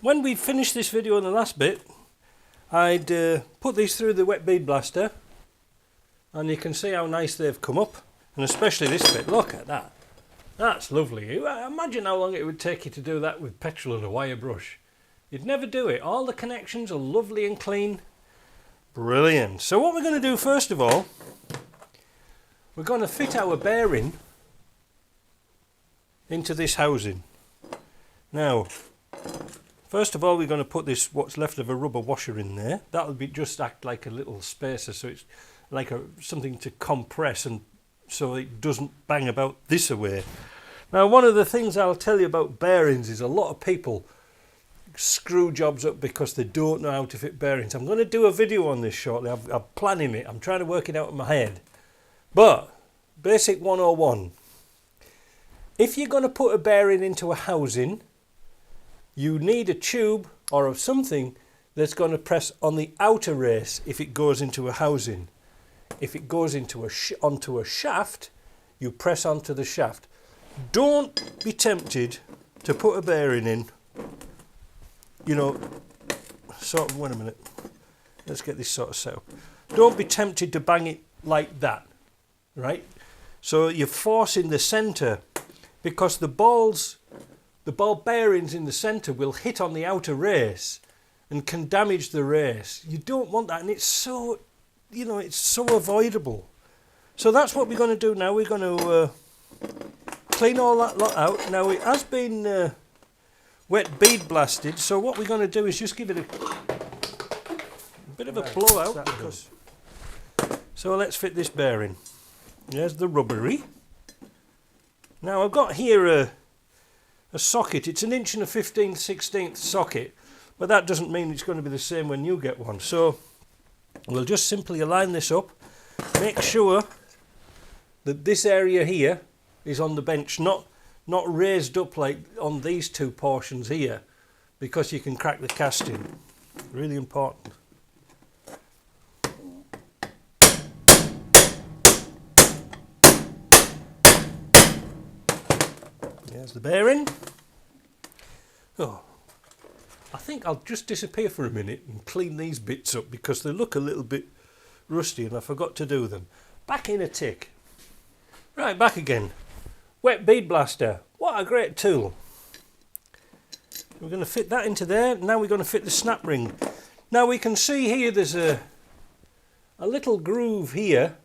when we finished this video on the last bit, I'd put these through the wet bead blaster, and you can see how nice they've come up, and especially this bit. Look at that. That's lovely. Imagine how long it would take you to do that with petrol and a wire brush. You'd never do it. All the connections are lovely and clean. Brilliant. So what we're going to do first of all, we're going to fit our bearing into this housing. Now, first of all, we're going to put this, what's left of a rubber washer in there. That'll be just act like a little spacer, so it's like something to compress, and so it doesn't bang about this away. Now, one of the things I'll tell you about bearings is a lot of people screw jobs up because they don't know how to fit bearings. I'm going to do a video on this shortly. I'm planning it. I'm trying to work it out in my head. But basic 101. If you're going to put a bearing into a housing, you need a tube or something that's going to press on the outer race if it goes into a housing. If it goes into onto a shaft, you press onto the shaft. Don't be tempted to put a bearing in, you know, sort of, wait a minute, let's get this sort of set up. Don't be tempted to bang it like that, right? So you're forcing the centre, because the ball bearings in the centre will hit on the outer race and can damage the race. You don't want that, and it's so, you know, it's so avoidable. So that's what we're going to do now. We're going to clean all that lot out. Now, it has been wet bead blasted, so what we're going to do is just give it a bit of a blowout. So let's fit this bearing. There's the rubbery. Now, I've got here a socket. It's an 1 15/16 socket, but that doesn't mean it's going to be the same when you get one. So we'll just simply align this up. Make sure that this area here is on the bench, not raised up like on these two portions here, because you can crack the casting. Really important. There's the bearing. Oh, I think I'll just disappear for a minute and clean these bits up because they look a little bit rusty and I forgot to do them. Back in a tick. Right, back again. Wet bead blaster. What a great tool. We're going to fit that into there. Now we're going to fit the snap ring. Now we can see here there's a little groove here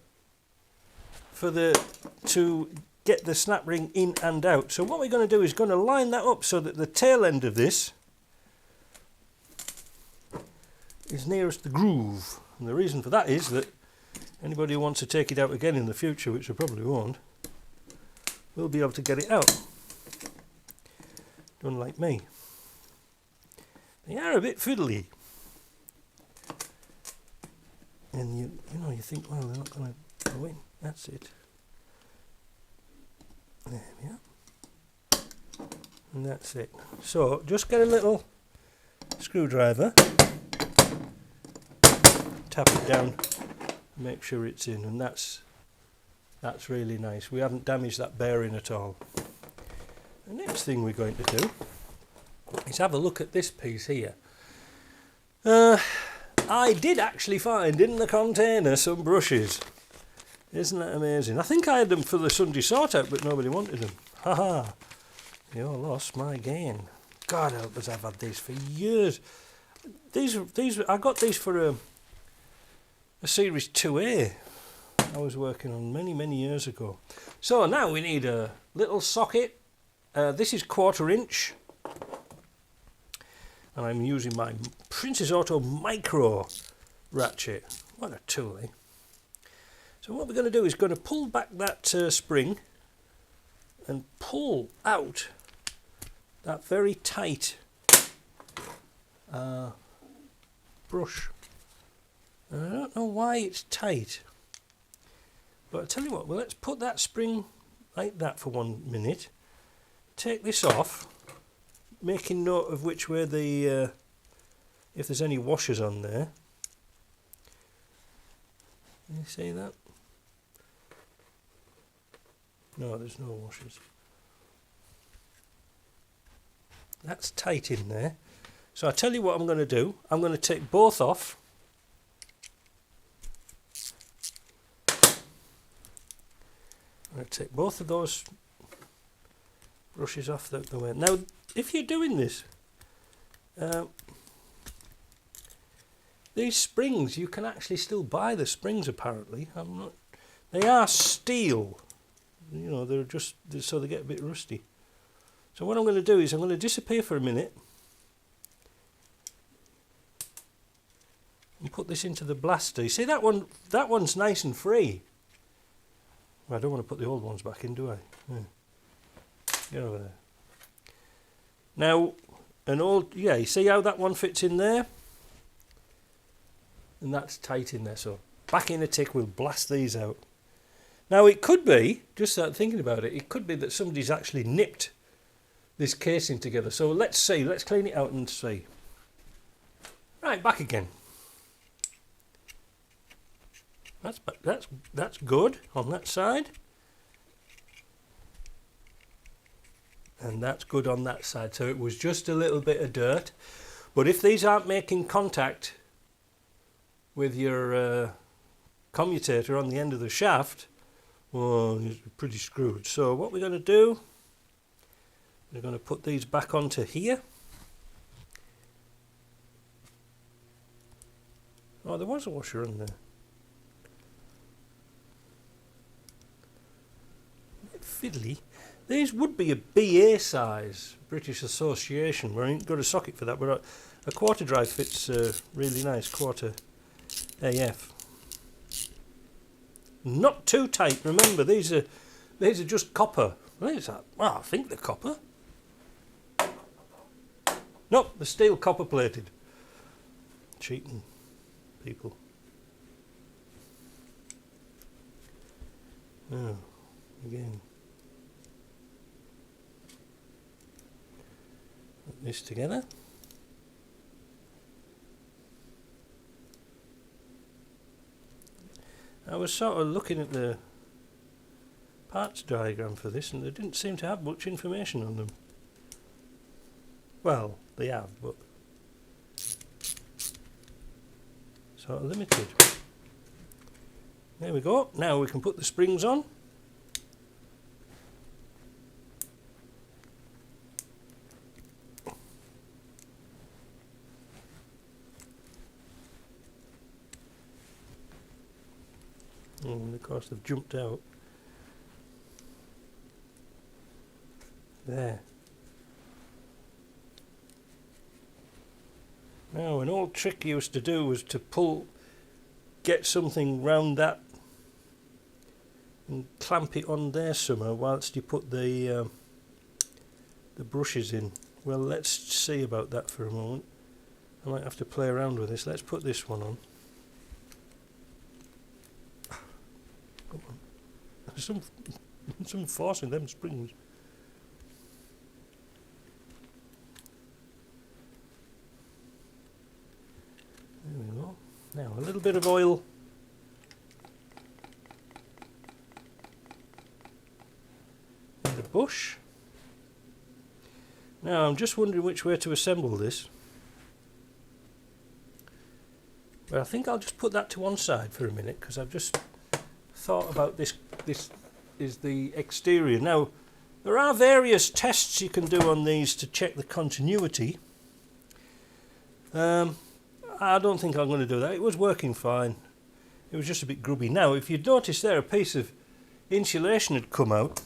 to get the snap ring in and out. So what we're going to do is going to line that up so that the tail end of this is nearest the groove. And the reason for that is that anybody who wants to take it out again in the future, which they probably won't, will be able to get it out. Unlike me. They are a bit fiddly. And you know, you think, well, they're not going to go in. That's it. There we are. And that's it. So just get a little screwdriver, tap it down, make sure it's in, and that's really nice. We haven't damaged that bearing at all. The next thing we're going to do is have a look at this piece here. I did actually find in the container some brushes. Isn't that amazing? I think I had them for the Sunday sort out, but nobody wanted them. Haha. Your loss, my gain. God help us, I've had these for years. These I got these for a Series 2A I was working on many years ago. So now we need a little socket. This is 1/4 inch. And I'm using my Princess Auto Micro ratchet. What a tool, eh? So what we're going to do is going to pull back that spring and pull out that very tight brush. And I don't know why it's tight, but I'll tell you what, well, let's put that spring like that for 1 minute, take this off, making note of which way the if there's any washers on there. Can you see that? No, there's no washers. That's tight in there. So I tell you what I'm going to do. I'm going to take both off. I'm going to take both of those brushes off the way. Now, if you're doing this, these springs, you can actually still buy the springs apparently. They are steel. You know, they're just so they get a bit rusty. So what I'm going to do is I'm going to disappear for a minute and put this into the blaster. You see that one's nice and free. Well, I don't want to put the old ones back in, do I? Yeah. Get over there. Now, you see how that one fits in there? And that's tight in there, so back in a tick, we'll blast these out. Now it could be, just start thinking about it, it could be that somebody's actually nipped this casing together. So let's see, let's clean it out and see. Right, back again. That's good on that side. And that's good on that side. So it was just a little bit of dirt. But if these aren't making contact with your commutator on the end of the shaft, well, you're pretty screwed. So what we're going to do, we're going to put these back onto here. Oh, there was a washer in there. A bit fiddly. These would be a BA size, British Association. We ain't got a socket for that, but a quarter drive fits really nice, quarter AF. Not too tight. Remember, these are just copper. What is that? Well, I think they're copper. Nope, they're steel copper plated. Cheating people. Oh, again. Put this together. I was sort of looking at the parts diagram for this and they didn't seem to have much information on them. Well, they have, but sort of limited. There we go. Now we can put the springs on. And of course they've jumped out. There. Now an old trick you used to do was to get something round that and clamp it on there somewhere whilst you put the brushes in. Well, let's see about that for a moment. I might have to play around with this. Let's put this one on. Come on. There's some force in them springs. There we go. Now a little bit of oil. In the bush. Now I'm just wondering which way to assemble this. But I think I'll just put that to one side for a minute because I've just thought about this. This is the exterior. Now there are various tests you can do on these to check the continuity. I don't think I'm going to do that. It was working fine. It was just a bit grubby. Now if you'd noticed there, a piece of insulation had come out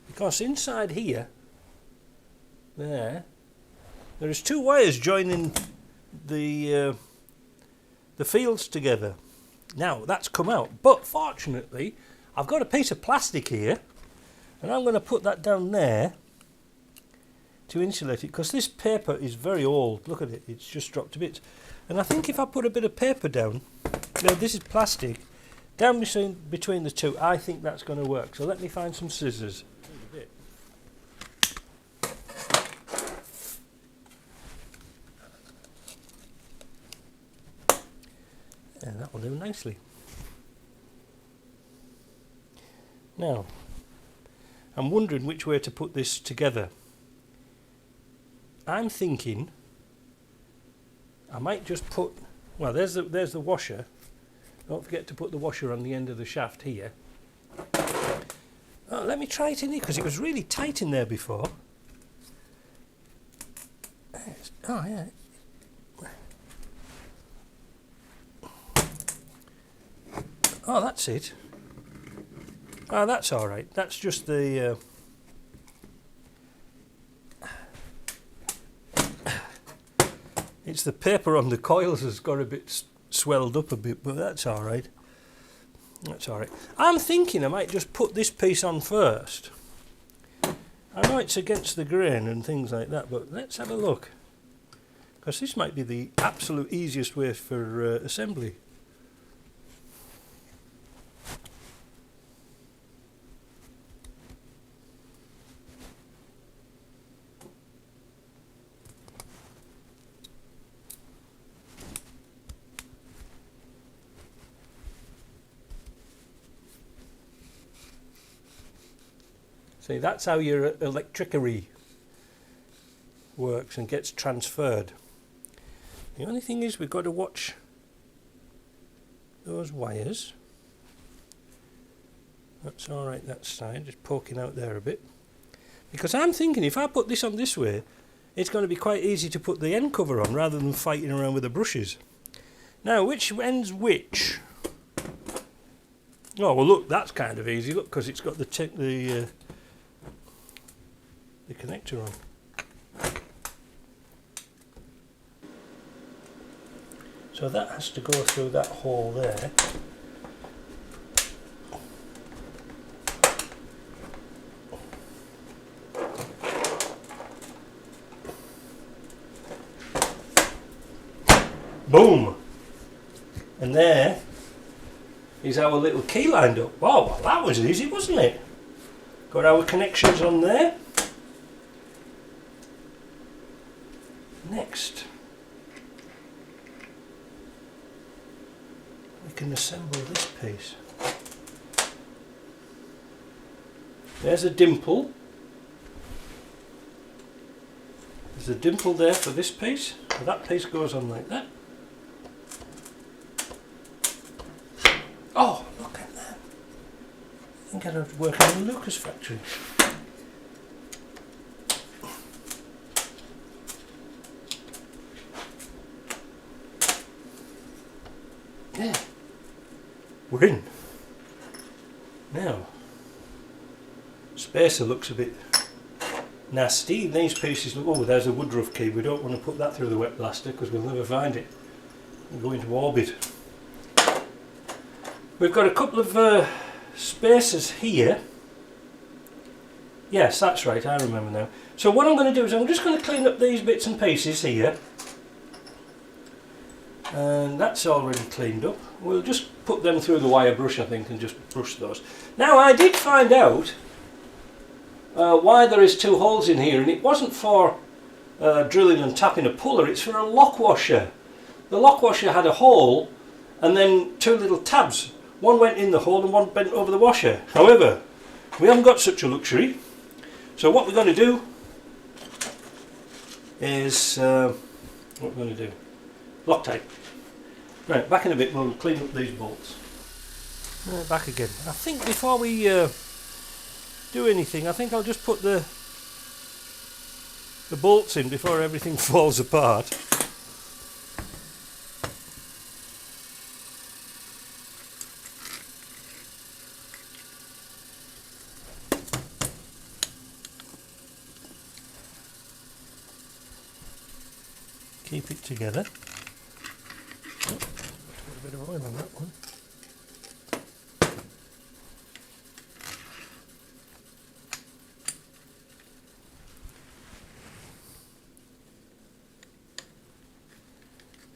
because inside here there is two wires joining the fields together. Now that's come out, but fortunately I've got a piece of plastic here and I'm going to put that down there to insulate it because this paper is very old. Look at it, it's just dropped to bits. And I think if I put a bit of paper down, now this is plastic, down between the two, I think that's going to work. So let me find some scissors. And that will do nicely. Now, I'm wondering which way to put this together. I'm thinking I might just put, well, there's the washer. Don't forget to put the washer on the end of the shaft here. Oh, let me try it in here because it was really tight in there before. Oh yeah. Oh, that's it. Oh, that's all right. That's just the it's the paper on the coils has got a bit swelled up a bit, but that's all right. That's all right. I'm thinking I might just put this piece on first. I know it's against the grain and things like that, but let's have a look. Because this might be the absolute easiest way for assembly. See, that's how your electricery works and gets transferred. The only thing is we've got to watch those wires. That's all right, that side, just poking out there a bit. Because I'm thinking if I put this on this way, it's going to be quite easy to put the end cover on rather than fighting around with the brushes. Now, which end's which? Oh, well look, that's kind of easy, look, because it's got the connector on. So that has to go through that hole there. Boom! And there is our little key lined up. Wow, well, that was easy, wasn't it? Got our connections on there. Next, we can assemble this piece. There's a dimple. There's a dimple there for this piece. So that piece goes on like that. Oh, look at that. I think I'd work in the Lucas factory. Yeah, we're in. Now, spacer looks a bit nasty. These pieces look, oh, there's a Woodruff key. We don't want to put that through the wet blaster because we'll never find it. We'll go into orbit. We've got a couple of spacers here. Yes, that's right, I remember now. So what I'm going to do is I'm just going to clean up these bits and pieces here. And that's already cleaned up. We'll just put them through the wire brush, I think, and just brush those. Now, I did find out why there is two holes in here, and it wasn't for drilling and tapping a puller, it's for a lock washer. The lock washer had a hole and then two little tabs. One went in the hole and one bent over the washer. However, we haven't got such a luxury. So what we're going to do is, what we're going to do, Loctite. Right, back in a bit, we'll clean up these bolts. Right, back again. I think before we do anything, I think I'll just put the bolts in before everything falls apart. Keep it together. Oh, a bit of oil on that one.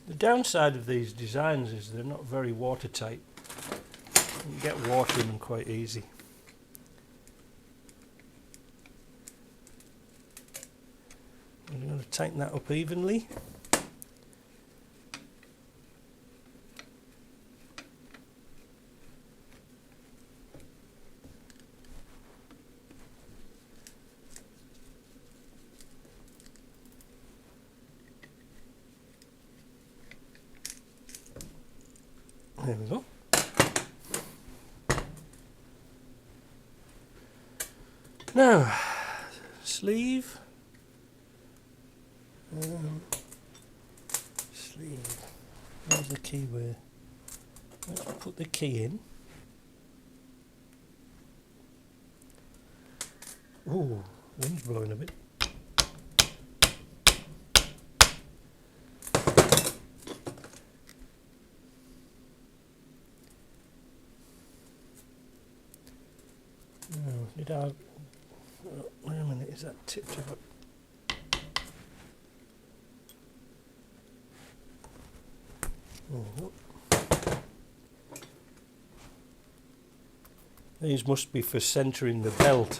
The downside of these designs is they're not very watertight. You can get water in them quite easy. I'm going to tighten that up evenly. There we go. Now, sleeve. Sleeve. Where's the key? Let's put the key in. Oh, wind's blowing a bit. Oh, did I? Oh, wait a minute, is that tipped up? Oh, these must be for centering the belt.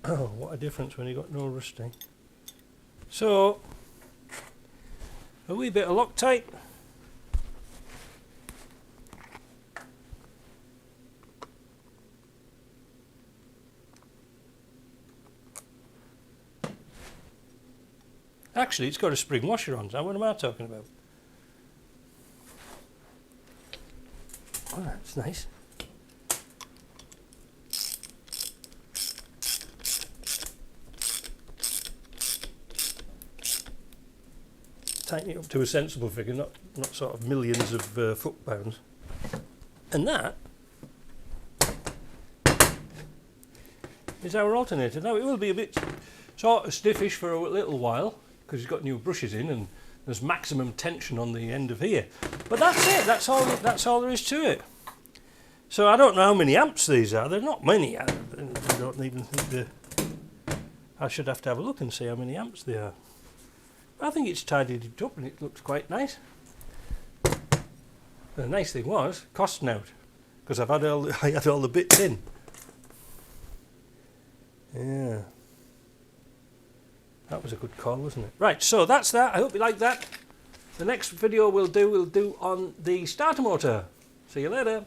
Oh, what a difference when you got no rusting. So, a wee bit of Loctite. Actually, it's got a spring washer on, so what am I talking about? Oh, that's nice. Tighten it up to a sensible figure, not sort of millions of foot pounds. And that is our alternator. Now it will be a bit sort of stiffish for a little while because it's got new brushes in and there's maximum tension on the end of here. But that's it. That's all there is to it. So I don't know how many amps these are. They're not many. I don't even think I should have to have a look and see how many amps they are. I think it's tidied it up and it looks quite nice. The nice thing was costing out because I had all the bits in. Yeah, that was a good call, wasn't it? Right, so that's that. I hope you like that. The next video we'll do on the starter motor. See you later.